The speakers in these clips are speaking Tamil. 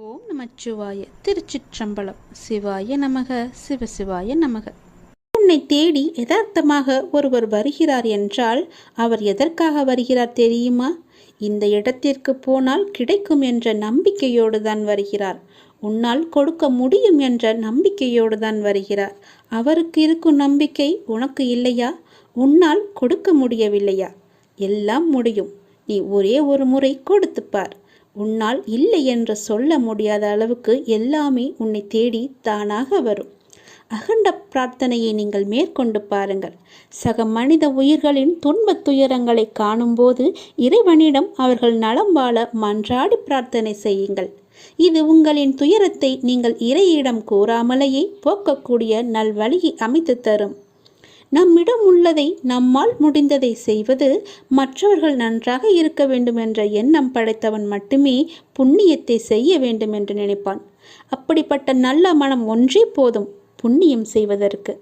ஓம் நமச்சிவாய. திருச்சிற்றம்பலம். சிவாய நமக. சிவசிவாய நமக. உன்னை தேடி யதார்த்தமாக ஒருவர் வருகிறார் என்றால் அவர் எதற்காக வருகிறார் தெரியுமா? இந்த இடத்திற்கு போனால் கிடைக்கும் என்ற நம்பிக்கையோடு தான் வருகிறார். உன்னால் கொடுக்க முடியும் என்ற நம்பிக்கையோடு தான் வருகிறார். அவருக்கு இருக்கும் நம்பிக்கை உனக்கு இல்லையா? உன்னால் கொடுக்க முடியவில்லையா? எல்லாம் முடியும். நீ ஒரே ஒரு முறை கொடுத்துப்பார். உன்னால் இல்லை என்று சொல்ல முடியாத அளவுக்கு எல்லாமே உன்னை தேடி தானாக வரும். அகண்ட பிரார்த்தனையை நீங்கள் மேற்கொண்டு பாருங்கள். சக மனித உயிர்களின் துன்பத் துயரங்களை காணும்போது இறைவனிடம் அவர்கள் நலம் வாழ மன்றாடி பிரார்த்தனை செய்யுங்கள். இது உங்களின் துயரத்தை நீங்கள் இறையிடம் கூறாமலேயே போக்கக்கூடிய நல்வழியை அமைத்து தரும். நம்மிடம் உள்ளதை நம்மால் முடிந்ததை செய்வது, மற்றவர்கள் நன்றாக இருக்க வேண்டும் என்ற எண்ணம் படைத்தவன் மட்டுமே புண்ணியத்தை செய்ய வேண்டும் என்று நினைப்பான். அப்படிப்பட்ட நல்ல மனம் ஒன்றே போதும் புண்ணியம் செய்வதற்கு.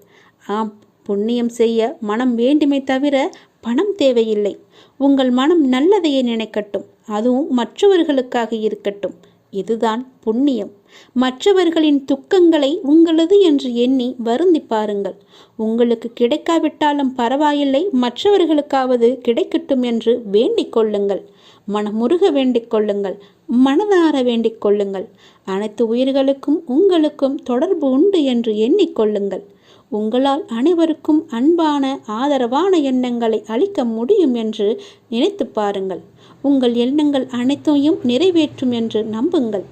ஆம், புண்ணியம் செய்ய மனம் வேண்டுமே தவிர பணம் தேவையில்லை. உங்கள் மனம் நல்லதையே நினைக்கட்டும், அதுவும் மற்றவர்களுக்காக இருக்கட்டும். இதுதான் புண்ணியம். மற்றவர்களின் துக்கங்களை உங்களது என்று எண்ணி வருந்தி பாருங்கள். உங்களுக்கு கிடைக்காவிட்டாலும் பரவாயில்லை, மற்றவர்களுக்காவது கிடைக்கட்டும் என்று வேண்டிக் கொள்ளுங்கள். மனமுருக வேண்டிக் கொள்ளுங்கள். மனதார வேண்டிக் கொள்ளுங்கள். அனைத்து உயிர்களுக்கும் உங்களுக்கும் தொடர்பு உண்டு என்று எண்ணிக்கொள்ளுங்கள். உங்களால் அனைவருக்கும் அன்பான ஆதரவான எண்ணங்களை அளிக்க முடியும் என்று நினைத்து பாருங்கள். உங்கள் எண்ணங்கள் அனைத்தையும் நிறைவேற்றும் என்று நம்புங்கள்.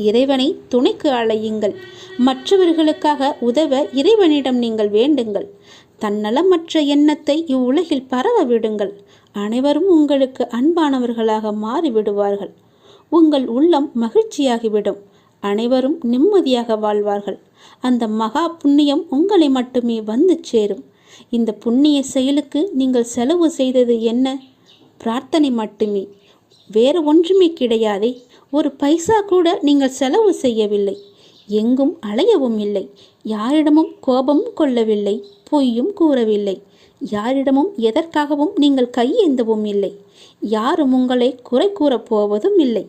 இறைவனை துணைக்கு அழையுங்கள். மற்றவர்களுக்காக உதவ இறைவனிடம் நீங்கள் வேண்டுங்கள். தன்னலமற்ற எண்ணத்தை இவ்வுலகில் பரவ விடுங்கள். அனைவரும் உங்களுக்கு அன்பானவர்களாக மாறிவிடுவார்கள். உங்கள் உள்ளம் மகிழ்ச்சியாகிவிடும். அனைவரும் நிம்மதியாக வாழ்வார்கள். அந்த மகா புண்ணியம் உங்களை மட்டுமே வந்து சேரும். இந்த புண்ணிய செயலுக்கு நீங்கள் செலவு செய்தது என்ன? பிரார்த்தனை மட்டுமே, வேறு ஒன்றுமே கிடையாதே. ஒரு பைசா கூட நீங்கள் செலவு செய்யவில்லை. எங்கும் அலையவும் இல்லை. யாரிடமும் கோபமும் கொள்ளவில்லை. பொய்யும் கூறவில்லை. யாரிடமும் எதற்காகவும் நீங்கள் கையேந்தவும் இல்லை. யாரும் உங்களை குறை கூறப் போவதும் இல்லை.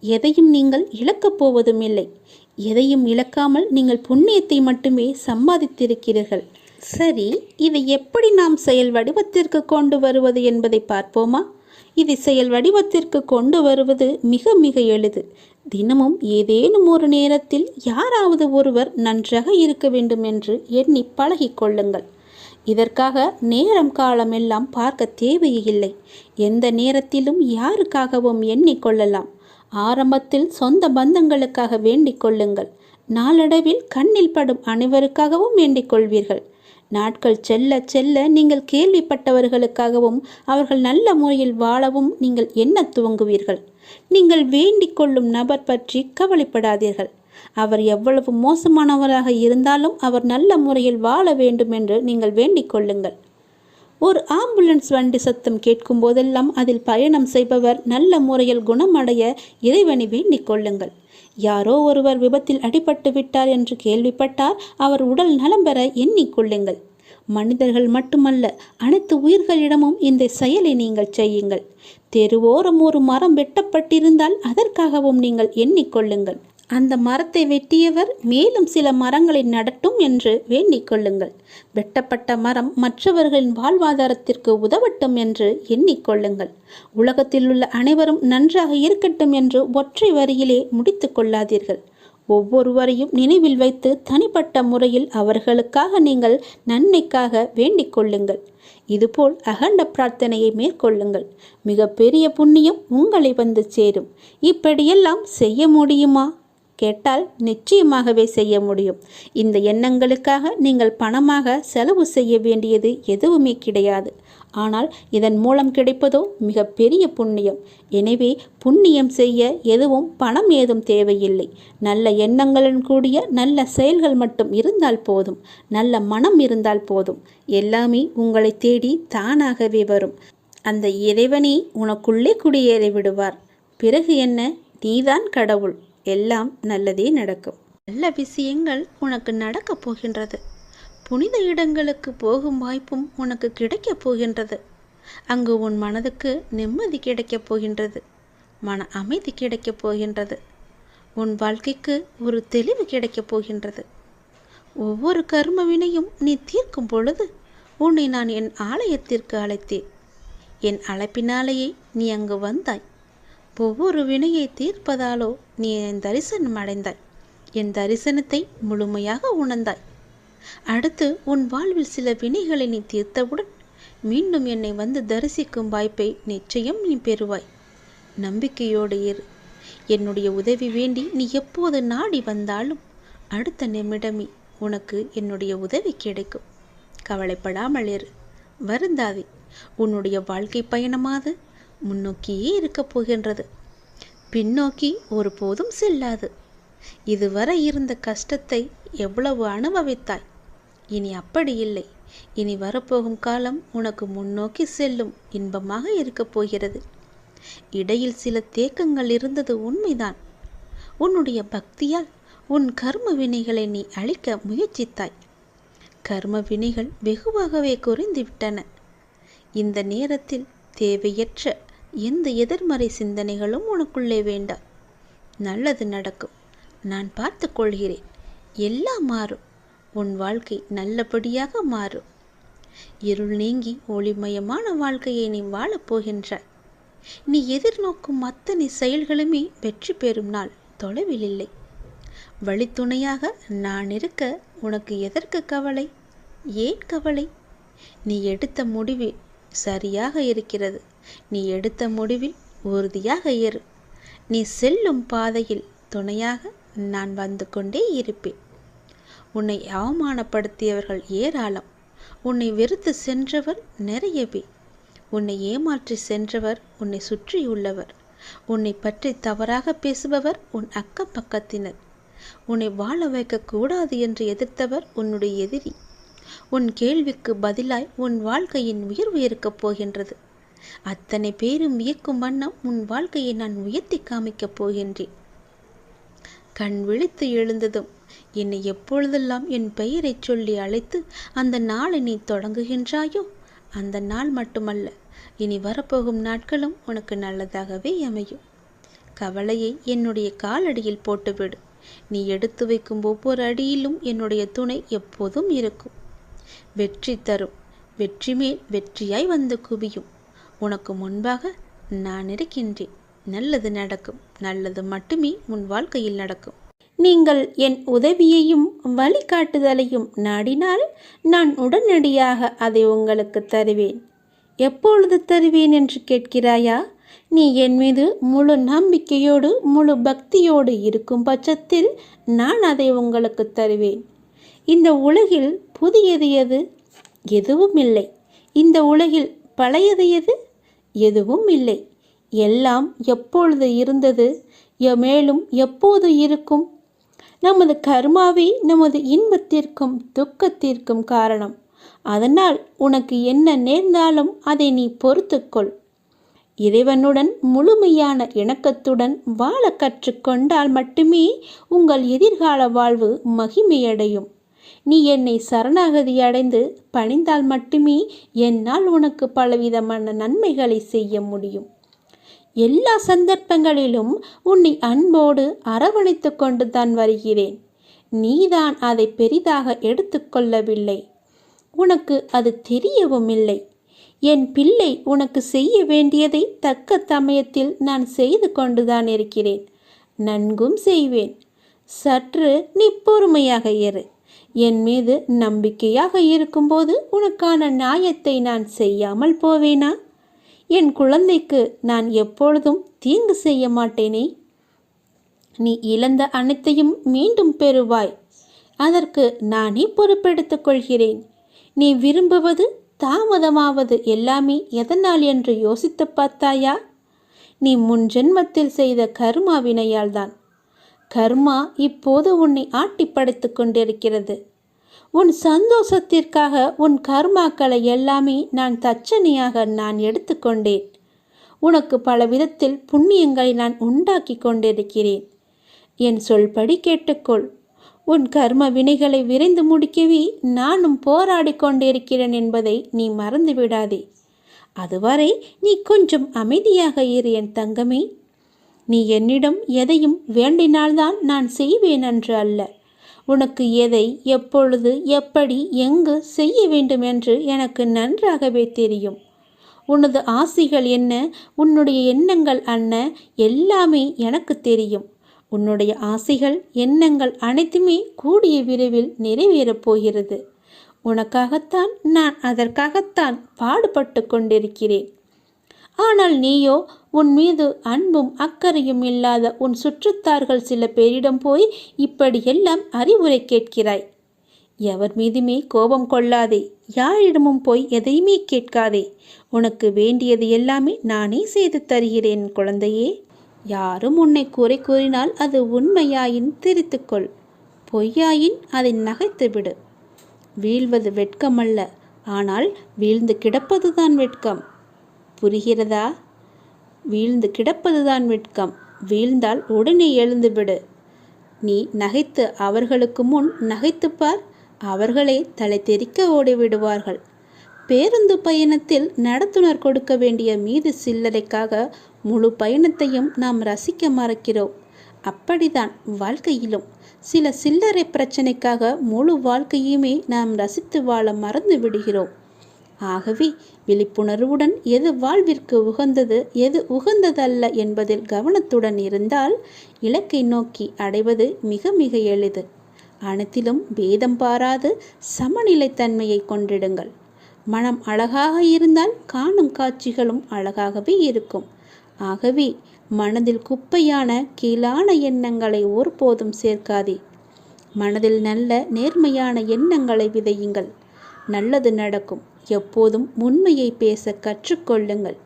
எதையும் நீங்கள் இழக்கப் போவதும் இல்லை. எதையும் இழக்காமல் நீங்கள் புண்ணியத்தை மட்டுமே சம்பாதித்திருக்கிறீர்கள். சரி, இதை எப்படி நாம் செயல் வடிவத்திற்கு கொண்டு வருவது என்பதை பார்ப்போமா? இதை செயல் வடிவத்திற்கு கொண்டு வருவது மிக மிக எளிது. தினமும் ஏதேனும் ஒரு நேரத்தில் யாராவது ஒருவர் நன்றாக இருக்க வேண்டும் என்று எண்ணி பழகிக் கொள்ளுங்கள். இதற்காக நேரம் காலமெல்லாம் பார்க்க தேவையில்லை. எந்த நேரத்திலும் யாருக்காகவும் எண்ணிக்கொள்ளலாம். ஆரம்பத்தில் சொந்த பந்தங்களுக்காக வேண்டிக் கொள்ளுங்கள். நாளடைவில் கண்ணில் படும் அனைவருக்காகவும் வேண்டிக் கொள்வீர்கள். நாட்கள் செல்ல செல்ல நீங்கள் கேள்விப்பட்டவர்களுக்காகவும் அவர்கள் நல்ல முறையில் வாழவும் நீங்கள் எண்ணத் துவங்குவீர்கள். நீங்கள் வேண்டிக் கொள்ளும் நபர் பற்றி கவலைப்படாதீர்கள். அவர் எவ்வளவு மோசமானவராக இருந்தாலும் அவர் நல்ல முறையில் வாழ வேண்டும் என்று நீங்கள் வேண்டிக் கொள்ளுங்கள். ஒரு ஆம்புலன்ஸ் வண்டி சத்தம் கேட்கும் போதெல்லாம் அதில் பயணம் செய்பவர் நல்ல முறையில் குணமடைய இறைவனை வேண்டிக் கொள்ளுங்கள். யாரோ ஒருவர் விபத்தில் அடிபட்டு விட்டார் என்று கேள்விப்பட்டார், அவர் உடல் நலம் பெற எண்ணிக்கொள்ளுங்கள். மனிதர்கள் மட்டுமல்ல, அனைத்து உயிர்களிடமும் இந்த செயலை நீங்கள் செய்யுங்கள். தெருவோரம் ஒரு மரம் வெட்டப்பட்டிருந்தால் அதற்காகவும் நீங்கள் எண்ணிக்கொள்ளுங்கள். அந்த மரத்தை வெட்டியவர் மேலும் சில மரங்களை நடட்டும் என்று வேண்டிக் கொள்ளுங்கள். வெட்டப்பட்ட மரம் மற்றவர்களின் வாழ்வாதாரத்திற்கு உதவட்டும் என்று எண்ணிக்கொள்ளுங்கள். உலகத்தில் உள்ள அனைவரும் நன்றாக இருக்கட்டும் என்று ஒற்றை வரியிலே முடித்து கொள்ளாதீர்கள். ஒவ்வொருவரையும் நினைவில் வைத்து தனிப்பட்ட முறையில் அவர்களுக்காக நீங்கள் நன்மைக்காக வேண்டிக் கொள்ளுங்கள். இதுபோல் அகண்ட பிரார்த்தனையை மேற்கொள்ளுங்கள். மிக பெரிய புண்ணியம் உங்களை வந்து சேரும். இப்படியெல்லாம் செய்ய முடியுமா கேட்டால் நிச்சயமாகவே செய்ய முடியும். இந்த எண்ணங்களுக்காக நீங்கள் பணமாக செலவு செய்ய வேண்டியது எதுவுமே கிடையாது. ஆனால் இதன் மூலம் கிடைப்பதோ மிக பெரிய புண்ணியம். எனவே புண்ணியம் செய்ய எதுவும் பணம் ஏதும் தேவையில்லை. நல்ல எண்ணங்களுடன் கூடிய நல்ல செயல்கள் மட்டும் இருந்தால் போதும். நல்ல மனம் இருந்தால் போதும். எல்லாமே உங்களை தேடி தானாகவே வரும். அந்த இறைவனே உனக்குள்ளே குடியேறி விடுவார். பிறகு என்ன? நீதான் கடவுள். எல்லாம் நல்லதே நடக்கும். நல்ல விஷயங்கள் உனக்கு நடக்கப் போகின்றது. புனித இடங்களுக்கு போகும் வாய்ப்பும் உனக்கு கிடைக்கப் போகின்றது. அங்கு உன் மனதுக்கு நிம்மதி கிடைக்கப் போகின்றது. மன அமைதி கிடைக்கப் போகின்றது. உன் வாழ்க்கைக்கு ஒரு தெளிவு கிடைக்கப் போகின்றது. ஒவ்வொரு கர்ம வினையும் நீ தீர்க்கும் பொழுது உன்னை நான் என் ஆலயத்திற்கு அழைத்தேன். என் அழைப்பினாலேயே நீ அங்கு வந்தாய். ஒவ்வொரு வினையை தீர்ப்பதாலோ நீ என் தரிசனம் அடைந்தாய். என் தரிசனத்தை முழுமையாக உணர்ந்தாய். அடுத்து உன் வாழ்வில் சில வினைகளை நீ தீர்த்தவுடன் மீண்டும் என்னை வந்து தரிசிக்கும் வாய்ப்பை நிச்சயம் நீ பெறுவாய். நம்பிக்கையோடு இரு. என்னுடைய உதவி வேண்டி நீ எப்போது நாடி வந்தாலும் அடுத்த நிமிடமே உனக்கு என்னுடைய உதவி கிடைக்கும். கவலைப்படாமல் இரு, வருந்தாதே. உன்னுடைய வாழ்க்கை பயணமாவது முன்னோக்கியே இருக்கப் போகின்றது, பின்னோக்கி ஒருபோதும் செல்லாது. இதுவரை இருந்த கஷ்டத்தை எவ்வளவு அனுபவித்தாய். இனி அப்படி இல்லை. இனி வரப்போகும் காலம் உனக்கு முன்னோக்கி செல்லும் இன்பமாக இருக்கப் போகிறது. இடையில் சில தேக்கங்கள் இருந்தது உண்மைதான். உன்னுடைய பக்தியால் உன் கர்ம வினைகளை நீ அழிக்க முயற்சித்தாய். கர்ம வினைகள் வெகுவாகவே குறைந்துவிட்டன. இந்த நேரத்தில் தேவையற்ற எந்த எதிர்மறை சிந்தனைகளும் உனக்குள்ளே வேண்டாம். நல்லது நடக்கும். நான் பார்த்து கொள்கிறேன். எல்லாம் மாறும். உன் வாழ்க்கை நல்லபடியாக மாறும். இருள் நீங்கி ஒளிமயமான வாழ்க்கையை நீ வாழப்போகின்றாய். நீ எதிர்நோக்கும் அத்தனை செயல்களுமே வெற்றி பெறும் நாள் தொலைவில் இல்லை. வழித்துணையாக நான் இருக்க உனக்கு எதற்கு கவலை? ஏன் கவலை? நீ எடுத்த முடிவு சரியாக இருக்கிறது. நீ எடுத்த முடிவில் உறுதியாக இரு. நீ செல்லும் பாதையில் துணையாக நான் வந்து கொண்டே இருப்பேன். உன்னை அவமானப்படுத்தியவர்கள் ஏராளம். உன்னை வெறுத்து சென்றவர் நிறையவே. உன்னை ஏமாற்றி சென்றவர் உன்னை சுற்றியுள்ளவர். உன்னை பற்றி தவறாக பேசுபவர் உன் அக்கம் பக்கத்தினர். உன்னை வாழ வைக்கக்கூடாது என்று எதிர்த்தவர் உன்னுடைய எதிரி. உன் கேள்விக்கு பதிலாய் உன் வாழ்க்கையின் உயர்வு இருக்கப் போகின்றது. அத்தனை பேரும் வியக்கும் வண்ணம் உன் வாழ்க்கையை நான் உயர்த்தி காமிக்கப் போகின்றேன். கண் விழித்து எழுந்ததும் என்னை எப்பொழுதெல்லாம் என் பெயரை சொல்லி அழைத்து அந்த நாளை நீ தொடங்குகின்றாயோ அந்த நாள் மட்டுமல்ல, இனி வரப்போகும் நாட்களும் உனக்கு நல்லதாகவே அமையும். கவலையை என்னுடைய காலடியில் போட்டுவிடு. நீ எடுத்து வைக்கும் ஒவ்வொரு அடியிலும் என்னுடைய துணை எப்போதும் இருக்கும். வெற்றி தரும். வெற்றி மேல் வெற்றியாய் வந்து குவியும். உனக்கு முன்பாக நான் இருக்கின்றேன். நல்லது நடக்கும். நல்லது மட்டுமே உன் வாழ்க்கையில் நடக்கும். நீங்கள் என் உதவியையும் வழிகாட்டுதலையும் நாடினால் நான் உடனடியாக அதை உங்களுக்கு தருவேன். எப்பொழுது தருவேன் என்று கேட்கிறாயா? நீ என் மீது முழு நம்பிக்கையோடு முழு பக்தியோடு இருக்கும் பட்சத்தில் நான் அதை உங்களுக்கு தருவேன். இந்த உலகில் புதியது எது? எதுவும் இல்லை. இந்த உலகில் பழையது எது? எதுவும் இல்லை. எல்லாம் எப்பொழுது இருந்தது, மேலும் எப்போது இருக்கும். நமது கர்மாவே நமது இன்பத்திற்கும் துக்கத்திற்கும் காரணம். அதனால் உனக்கு என்ன நேர்ந்தாலும் அதை நீ பொறுத்துக்கொள். இறைவனுடன் முழுமையான இணக்கத்துடன் வாழ கற்றுக்கொண்டால் மட்டுமே உங்கள் எதிர்கால வாழ்வு மகிமையடையும். நீ என்னை சரணாகதி அடைந்து பணிந்தால் மட்டுமே என்னால் உனக்கு பலவிதமான நன்மைகளை செய்ய முடியும். எல்லா சந்தர்ப்பங்களிலும் உன்னை அன்போடு அரவணைத்து கொண்டு தான் வருகிறேன். நீதான் அதை பெரிதாக எடுத்துக்கொள்ளவில்லை. உனக்கு அது தெரியவும் இல்லை. என் பிள்ளை, உனக்கு செய்ய வேண்டியதை தக்க சமயத்தில் நான் செய்து கொண்டுதான் இருக்கிறேன். நன்கும் செய்வேன். சற்று நீ பொறுமையாக இரு. என் மீது நம்பிக்கையாக இருக்கும்போது உனக்கான நியாயத்தை நான் செய்யாமல் போவேனா? என் குழந்தைக்கு நான் எப்பொழுதும் தீங்கு செய்ய மாட்டேனே. நீ இழந்த அனைத்தையும் மீண்டும் பெறுவாய். அதற்கு நானே பொறுப்பெடுத்துக் கொள்கிறேன். நீ விரும்புவது தாமதமாவது எல்லாமே எதனால் என்று யோசித்து பார்த்தாயா? நீ முன் ஜென்மத்தில் செய்த கர்மா வினையால் தான். கர்மா இப்போது உன்னை ஆட்டி படைத்து கொண்டிருக்கிறது. உன் சந்தோஷத்திற்காக உன் கர்மாக்களை எல்லாமே நான் தட்சணையாக நான் எடுத்துக்கொண்டேன். உனக்கு பல விதத்தில் புண்ணியங்களை நான் உண்டாக்கி கொண்டிருக்கிறேன். என் சொல்படி கேட்டுக்கொள். உன் கர்ம வினைகளை விரைந்து முடிக்கவே நானும் போராடி கொண்டிருக்கிறேன் என்பதை நீ மறந்து விடாதே. அதுவரை நீ கொஞ்சம் அமைதியாக இரு என் தங்கமே. நீ என்னிடம் எதையும் வேண்டினால்தான் நான் செய்வேன் என்று அல்ல. உனக்கு எதை, எப்பொழுது, எப்படி, எங்கு செய்ய வேண்டும் என்று எனக்கு நன்றாகவே தெரியும். உனது ஆசைகள் என்ன, உன்னுடைய எண்ணங்கள் என்ன, எல்லாமே எனக்கு தெரியும். உன்னுடைய ஆசைகள், எண்ணங்கள் அனைத்துமே கூடிய விரைவில் நிறைவேறப் போகிறது. உனக்காகத்தான் நான் அதற்காகத்தான் பாடுபட்டு கொண்டிருக்கிறேன். ஆனால் நீயோ உன் மீது அன்பும் அக்கறையும் இல்லாத உன் சுற்றத்தார்கள் சில பேரிடம் போய் இப்படியெல்லாம் அறிவுரை கேட்கிறாய். எவர் மீதுமே கோபம் கொள்ளாதே, யாரிடமும் போய் எதையுமே கேட்காதே. உனக்கு வேண்டியது எல்லாமே நானே செய்து தருகிறேன் குழந்தையே. யாரும் உன்னை குறை கூறினால் அது உண்மையாயின் திரித்துக்கொள், பொய்யாயின் அதை நகைத்துவிடு. வீழ்வது வெட்கமல்ல, ஆனால் வீழ்ந்து கிடப்பதுதான் வெட்கம். புரிகிறதா? வீழ்ந்து கிடப்பதுதான் வெட்கம். வீழ்ந்தால் உடனே எழுந்துவிடு. நீ நகைத்து அவர்களுக்கு முன் நகைத்துப்பார், அவர்களே தலை தெறிக்க ஓடிவிடுவார்கள். பேருந்து பயணத்தில் நடத்துனர் கொடுக்க வேண்டிய மீது சில்லறைக்காக முழு பயணத்தையும் நாம் ரசிக்க மறக்கிறோம். அப்படிதான் வாழ்க்கையிலும் சில சில்லறை பிரச்சனைக்காக முழு வாழ்க்கையுமே நாம் ரசித்து வாழ மறந்து விடுகிறோம். ஆகவே விழிப்புணர்வுடன் எது வாழ்விற்கு உகந்தது, எது உகந்ததல்ல என்பதில் கவனத்துடன் இருந்தால் இலக்கை நோக்கி அடைவது மிக மிக எளிது. அனைத்திலும் பேதம் பாராது சமநிலைத்தன்மையை கொண்டிடுங்கள். மனம் அழகாக இருந்தால் காணும் காட்சிகளும் அழகாகவே இருக்கும். ஆகவே மனதில் குப்பையான கீழான எண்ணங்களை ஒருபோதும் சேர்க்காதே. மனதில் நல்ல நேர்மையான எண்ணங்களை விதையுங்கள். நல்லது நடக்கும். எப்போதும் உண்மையை பேச கற்றுக்கொள்ளுங்கள்.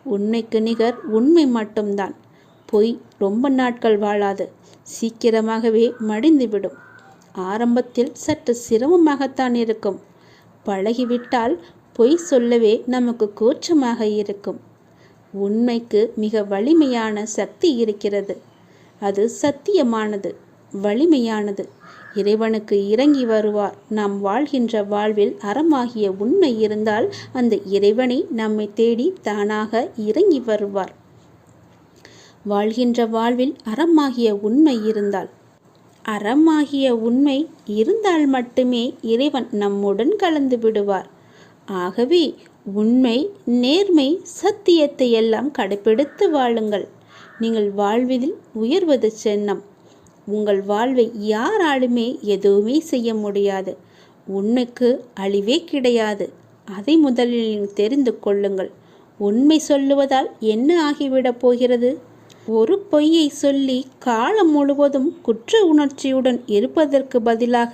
உண்மைக்கு நிகர் உண்மை மட்டும்தான். பொய் ரொம்ப நாட்கள் வாழாது, சீக்கிரமாகவே மடிந்துவிடும். ஆரம்பத்தில் சற்று சிரமமாகத்தான் இருக்கும். பழகிவிட்டால் பொய் சொல்லவே நமக்கு கூச்சமாக இருக்கும். உண்மைக்கு மிக வலிமையான சக்தி இருக்கிறது. அது சத்தியமானது, வலிமையானது. இறைவனுக்கு இறங்கி வருவார். நாம் வாழ்கின்ற வாழ்வில் அறமாகிய உண்மை இருந்தால் அந்த இறைவனை நம்மை தேடி தானாக இறங்கி வருவார். வாழ்கின்ற வாழ்வில் அறமாகிய உண்மை இருந்தால், அறமாகிய உண்மை இருந்தால் மட்டுமே இறைவன் நம்முடன் கலந்து விடுவார். ஆகவே உண்மை, நேர்மை, சத்தியத்தை எல்லாம் கடைபிடித்து வாழுங்கள். நீங்கள் வாழ்வதில் உயர்வது சின்னம். உங்கள் வாழ்வை யாராலுமே எதுவுமே செய்ய முடியாது. உண்மைக்கு அழிவே கிடையாது. அதை முதலில் தெரிந்து கொள்ளுங்கள். உண்மை சொல்லுவதால் என்ன ஆகிவிடப் போகிறது? ஒரு பொய்யை சொல்லி காலம் முழுவதும் குற்ற உணர்ச்சியுடன் இருப்பதற்கு பதிலாக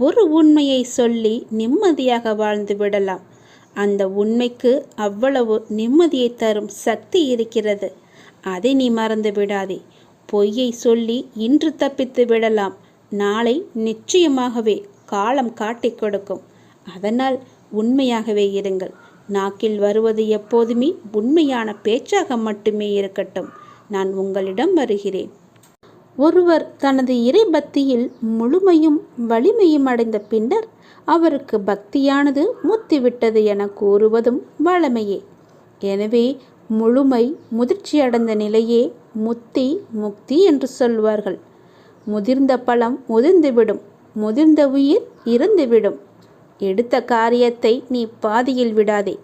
ஒரு உண்மையை சொல்லி நிம்மதியாக வாழ்ந்து விடலாம். அந்த உண்மைக்கு அவ்வளவு நிம்மதியை தரும் சக்தி இருக்கிறது. அதை நீ மறந்து விடாதே. பொய்யை சொல்லி இன்று தப்பித்து விடலாம், நாளை நிச்சயமாகவே காலம் காட்டிக் கொடுக்கும். அதனால் உண்மையாகவே இருங்கள். நாக்கில் வருவது எப்போதுமே உண்மையான பேச்சாக மட்டுமே இருக்கட்டும். நான் உங்களிடம் வருகிறேன். ஒருவர் தனது இறை பக்தியில் முழுமையும் வலிமையும் அடைந்த பின்னர் அவருக்கு பக்தியானது முத்திவிட்டது என கூறுவதும் வழமையே. எனவே முழுமை முதிர்ச்சியடைந்த நிலையே முத்தி, முக்தி என்று சொல்வார்கள். முதிர்ந்த பழம் முதிர்ந்துவிடும், முதிர்ந்த உயிர் இறந்துவிடும். எடுத்த காரியத்தை நீ பாதியில் விடாதே.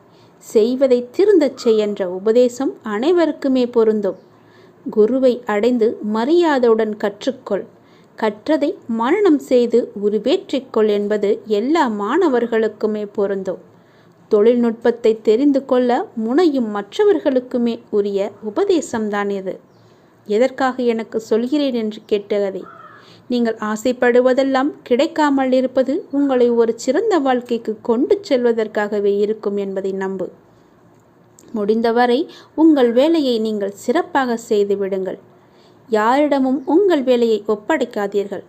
செய்வதை திருந்தச் செய் என்ற உபதேசம் அனைவருக்குமே பொருந்தும். குருவை அடைந்து மரியாதையுடன் கற்றுக்கொள். கற்றதை மனனம் செய்து உருவேற்றிக்கொள் என்பது எல்லா மாணவர்களுக்குமே பொருந்தும். தொழில்நுட்பத்தை தெரிந்து கொள்ள முனையும் மற்றவர்களுக்குமே உரிய உபதேசம்தான் இது. எதற்காக எனக்கு சொல்கிறேன் என்று கேட்டதை, நீங்கள் ஆசைப்படுவதெல்லாம் கிடைக்காமல் இருப்பது உங்களை ஒரு சிறந்த வாழ்க்கைக்கு கொண்டு செல்வதற்காகவே இருக்கும் என்பதை நம்பு. முடிந்தவரை உங்கள் வேலையை நீங்கள் சிறப்பாக செய்து விடுங்கள். யாரிடமும் உங்கள் வேலையை ஒப்படைக்காதீர்கள்.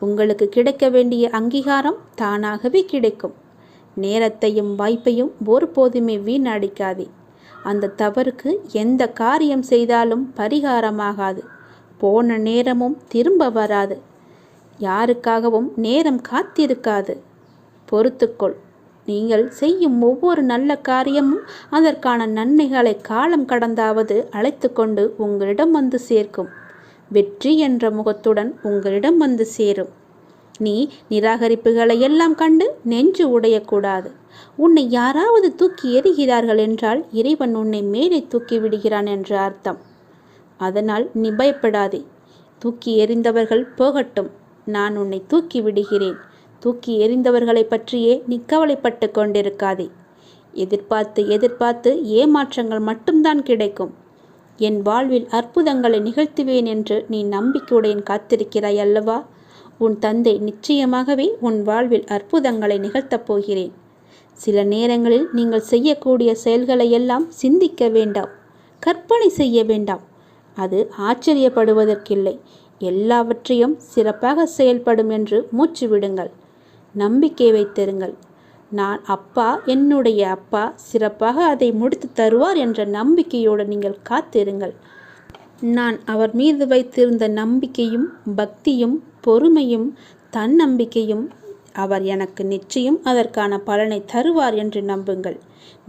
உங்களுக்கு கிடைக்க வேண்டிய அங்கீகாரம் தானாகவே கிடைக்கும். நேரத்தையும் வாய்ப்பையும் ஒருபோதுமே வீணடிக்காதே. அந்த தவறுக்கு எந்த காரியம் செய்தாலும் பரிகாரமாகாது. போன நேரமும் திரும்ப வராது. யாருக்காகவும் நேரம் காத்திருக்காது. பொறுத்துக்கொள். நீங்கள் செய்யும் ஒவ்வொரு நல்ல காரியமும் அதற்கான நன்மைகளை காலம் கடந்தாவது அழைத்து கொண்டு உங்களிடம் வந்து சேர்க்கும். வெற்றி என்ற முகத்துடன் உங்களிடம் வந்து சேரும். நீ நிராகரிப்புகளை எல்லாம் கண்டு நெஞ்சு உடையக்கூடாது. உன்னை யாராவது தூக்கி எறிகிறார்கள் என்றால் இறைவன் உன்னை மேலே தூக்கி விடுகிறான் என்ற அர்த்தம். அதனால் நீ பயப்படாதே. தூக்கி எறிந்தவர்கள் போகட்டும், நான் உன்னை தூக்கி விடுகிறேன். தூக்கி எறிந்தவர்களை பற்றியே நீ கவலைப்பட்டு கொண்டிருக்காதே. எதிர்பார்த்து எதிர்பார்த்து ஏமாற்றங்கள் மட்டும்தான் கிடைக்கும். என் வாழ்வில் அற்புதங்களை நிகழ்த்துவேன் என்று நீ நம்பிக்கையுடன் காத்திருக்கிறாய் அல்லவா? உன் தந்தை நிச்சயமாகவே உன் வாழ்வில் அற்புதங்களை நிகழ்த்தப் போகிறேன். சில நேரங்களில் நீங்கள் செய்யக்கூடிய செயல்களை எல்லாம் சிந்திக்க வேண்டாம், கற்பனை செய்ய வேண்டாம். அது ஆச்சரியப்படுவதற்கில்லை. எல்லாவற்றையும் சிறப்பாக செயல்படும் என்று மூச்சு விடுங்கள். நம்பிக்கை வைத்திருங்கள். நான் அப்பா, என்னுடைய அப்பா சிறப்பாக அதை முடித்து தருவார் என்ற நம்பிக்கையோடு நீங்கள் காத்திருங்கள். நான் அவர் மீது வைத்திருந்த நம்பிக்கையும் பக்தியும் பொறுமையும் தன்னம்பிக்கையும் அவர் எனக்கு நிச்சயம் அதற்கான பலனை தருவார் என்று நம்புங்கள்.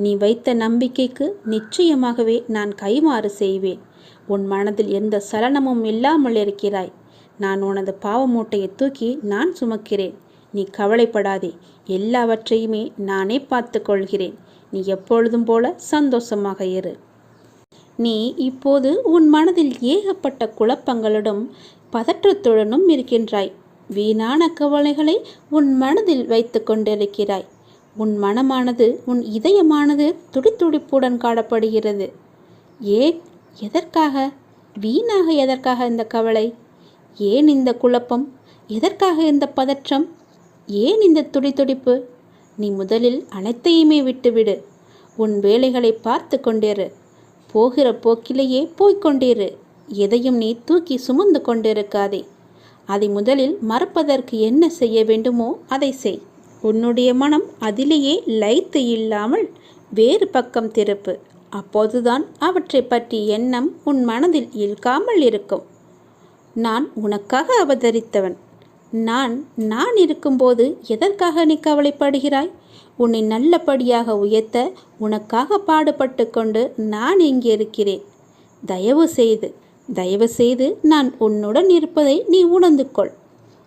நீ வைத்த நம்பிக்கைக்கு நிச்சயமாகவே நான் கைமாறு செய்வேன். உன் மனதில் எந்த சலனமும் இல்லாமல் இருக்கிறாய். நான் உனது பாவ மூட்டையை தூக்கி நான் சுமக்கிறேன். நீ கவலைப்படாதே. எல்லாவற்றையுமே நானே பார்த்து கொள்கிறேன். நீ எப்பொழுதும் போல சந்தோஷமாக இரு. நீ இப்போது உன் மனதில் ஏகப்பட்ட குழப்பங்களுடன் பதற்றத்துடனும் இருக்கின்றாய். வீணான கவலைகளை உன் மனதில் வைத்து கொண்டிருக்கிறாய். உன் மனமானது, உன் இதயமானது துடித்துடிப்புடன் காணப்படுகிறது. ஏன்? எதற்காக? வீணாக எதற்காக இந்த கவலை? ஏன் இந்த குழப்பம்? எதற்காக இந்த பதற்றம்? ஏன் இந்த துடித்துடிப்பு? நீ முதலில் அனைத்தையுமே விட்டுவிடு. உன் வேலைகளை பார்த்து கொண்டிரு. போகிற போக்கிலேயே போய்கொண்டிரு. எதையும் நீ தூக்கி சுமந்து கொண்டிருக்காதே. அதை முதலில் மறப்பதற்கு என்ன செய்ய வேண்டுமோ அதை செய். உன்னுடைய மனம் அதிலேயே லயித்து இல்லாமல் வேறு பக்கம் திருப்பு. அப்போதுதான் அவற்றை பற்றி எண்ணம் உன் மனதில் இழுக்காமல் இருக்கும். நான் உனக்காக அவதரித்தவன். நான் இருக்கும்போது எதற்காக நீ கவலைப்படுகிறாய்? உன்னை நல்லபடியாக உயர்த்த உனக்காக பாடுபட்டு கொண்டு நான் இங்கே இருக்கிறேன். தயவு செய்து நான் உன்னுடன் இருப்பதை நீ உணர்ந்து கொள்.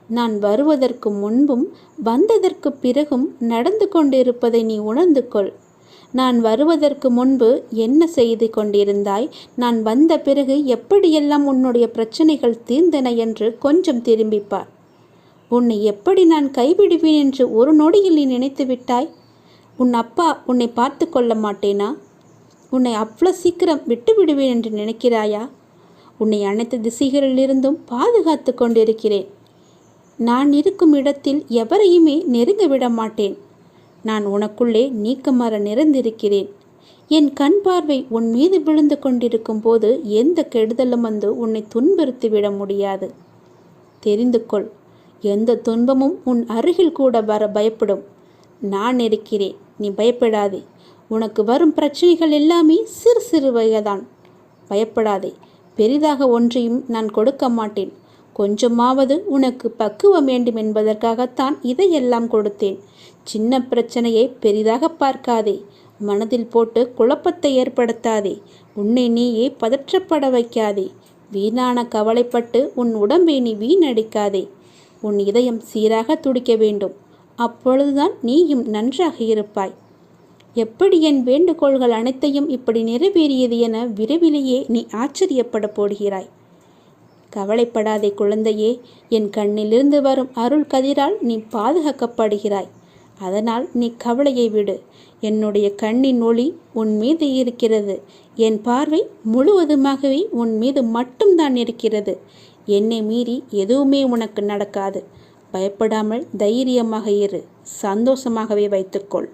நான் வருவதற்கு முன்பும் வந்ததற்கு பிறகும் நடந்து கொண்டிருப்பதை நீ உணர்ந்து கொள். நான் வருவதற்கு முன்பு என்ன செய்து கொண்டிருந்தாய், நான் வந்த பிறகு எப்படியெல்லாம் உன்னுடைய பிரச்சனைகள் தீர்ந்தன என்று கொஞ்சம் திரும்பிப்பார். உன்னை எப்படி நான் கைவிடுவேன் என்று ஒரு நொடியில் நீ நினைத்து விட்டாய்? உன் அப்பா உன்னை பார்த்து கொள்ள மாட்டேனா? உன்னை அவ்வளோ சீக்கிரம் விட்டு விடுவேன் என்று நினைக்கிறாயா? உன்னை அனைத்து திசைகளிலிருந்தும் பாதுகாத்து கொண்டிருக்கிறேன். நான் இருக்கும் இடத்தில் எவரையுமே நெருங்க விட மாட்டேன். நான் உனக்குள்ளே நீக்கமர நிறைந்திருக்கிறேன். என் கண் பார்வை உன் மீது விழுந்து கொண்டிருக்கும் போது எந்த கெடுதலும் வந்து உன்னை துன்புறுத்திவிட முடியாது. தெரிந்து கொள். எந்த துன்பமும் உன் அருகில் கூட வர பயப்படும். நான் இருக்கிறேன். நீ பயப்படாதே. உனக்கு வரும் பிரச்சனைகள் எல்லாமே சிறு சிறு வகைதான். பயப்படாதே. பெரிதாக ஒன்றையும் நான் கொடுக்க மாட்டேன். கொஞ்சமாவது உனக்கு பக்குவம் வேண்டும் என்பதற்காகத்தான் இதையெல்லாம் கொடுத்தேன். சின்ன பிரச்சனையை பெரிதாக பார்க்காதே. மனதில் போட்டு குழப்பத்தை ஏற்படுத்தாதே. உன்னை நீயே பதற்றப்பட வைக்காதே. வீணான கவலைப்பட்டு உன் உடம்பை நீ வீணடிக்காதே. உன் இதயம் சீராக துடிக்க வேண்டும். அப்பொழுதுதான் நீயும் நன்றாக இருப்பாய். எப்படி என் வேண்டுகோள்கள் அனைத்தையும் இப்படி நிறைவேறியது என விரைவிலேயே நீ ஆச்சரியப்பட போடுகிறாய். கவலைப்படாதே குழந்தையே. என் கண்ணிலிருந்து வரும் அருள் கதிரால் நீ பாதுகாக்கப்படுகிறாய். அதனால் நீ கவலையை விடு. என்னுடைய கண்ணின் ஒளி உன் மீது இருக்கிறது. என் பார்வை முழுவதுமாகவே உன் மீது மட்டும்தான் இருக்கிறது. என்னை மீறி எதுவுமே உனக்கு நடக்காது. பயப்படாமல் தைரியமாக இரு. சந்தோஷமாகவே வைத்துக்கொள்.